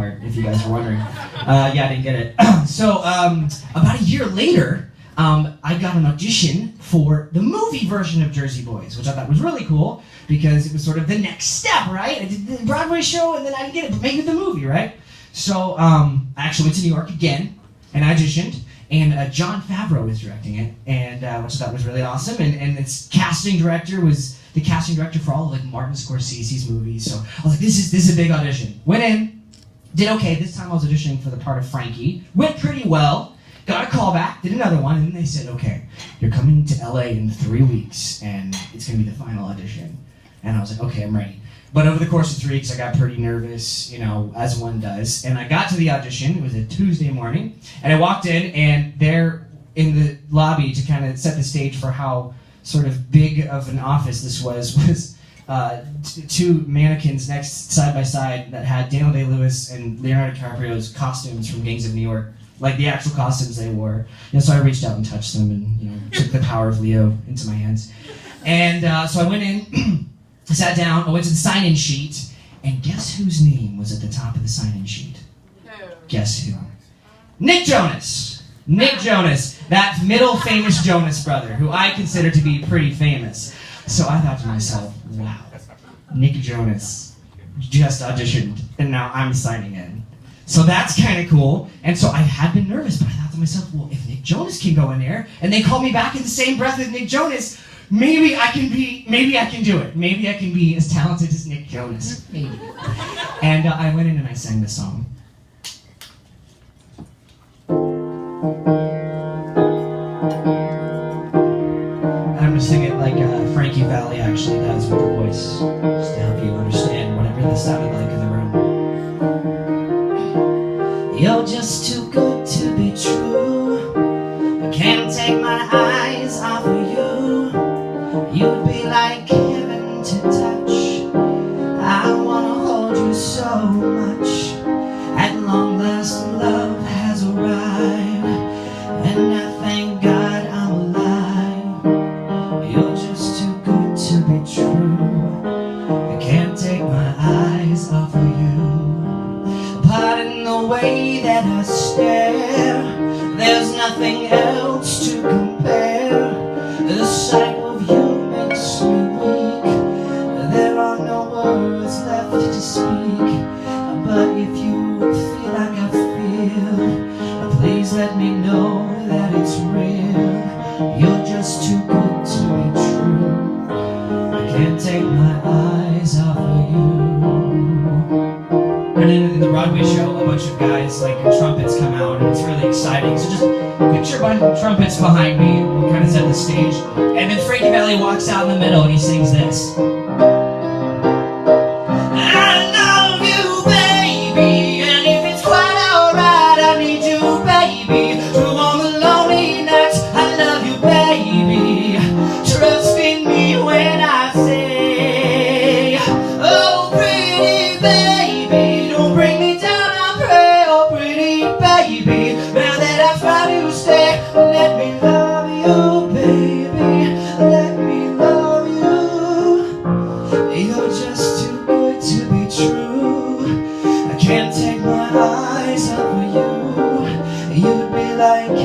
part, if you guys are wondering. Yeah, I didn't get it. So, about a year later, I got an audition for the movie version of Jersey Boys, which I thought was really cool, because it was sort of the next step, right? I did the Broadway show, and then I didn't get it, but maybe the movie, right? So, I actually went to New York again, and I auditioned, and Jon Favreau was directing it, and which I thought was really awesome, and its casting director was the casting director for all of, like, Martin Scorsese's movies, so I was like, this is a big audition. Went in, did okay. This time I was auditioning for the part of Frankie, went pretty well, got a call back, did another one, and then they said, okay, you're coming to LA in 3 weeks, and it's gonna be the final audition. And I was like, okay, I'm ready. But over the course of 3 weeks, I got pretty nervous, you know, as one does. And I got to the audition. It was a Tuesday morning. And I walked in, and there in the lobby, to kind of set the stage for how sort of big of an office this was two mannequins next side by side that had Daniel Day-Lewis and Leonardo DiCaprio's costumes from Gangs of New York, like the actual costumes they wore. And so I reached out and touched them and, you know, took the power of Leo into my hands. And so I went in, I sat down, I went to the sign-in sheet, and guess whose name was at the top of the sign-in sheet? Guess who? Nick Jonas! Nick Jonas, that middle famous Jonas brother, who I consider to be pretty famous. So I thought to myself, wow, Nick Jonas just auditioned, and now I'm signing in. So that's kind of cool. And so I had been nervous, but I thought to myself, well, if Nick Jonas can go in there, and they call me back in the same breath as Nick Jonas, maybe I can do it. Maybe I can be as talented as Nick Jonas. Maybe. And I went in and I sang the song. I'm gonna sing it like Frankie Valli actually does with the voice, just to help you understand whatever this sounded like in the room. You're just too good to be true. I can't take my eyes off of you. You'd be like heaven to touch. I wanna hold you so much. At long last, love has arrived, and I thank God I'm alive. You're just too good to be true. I can't take my eyes off of you. Pardon the way that I stare. There's nothing else to compare. The sight of you makes me weak. There are no words left to speak. But if you feel like I feel, please let me know that it's real. You're just too good to be true. I can't take my eyes off of you. And then in the Broadway show, a bunch of guys, like, trumpets come out, and it's really exciting. So just picture a bunch of trumpets behind me, and kind of set the stage. And then Frankie Valli walks out in the middle, and he sings this. I love you, baby, and if it's quite alright, I need you, baby. Through all the lonely nights, I love you, baby. Trust in me when I say, oh, pretty baby, don't bring me down, I pray, oh, pretty baby. Now that I found you, stay, let me love you, baby. Let me love you. You're just too good to be true. I can't take my eyes off of you. You'd be like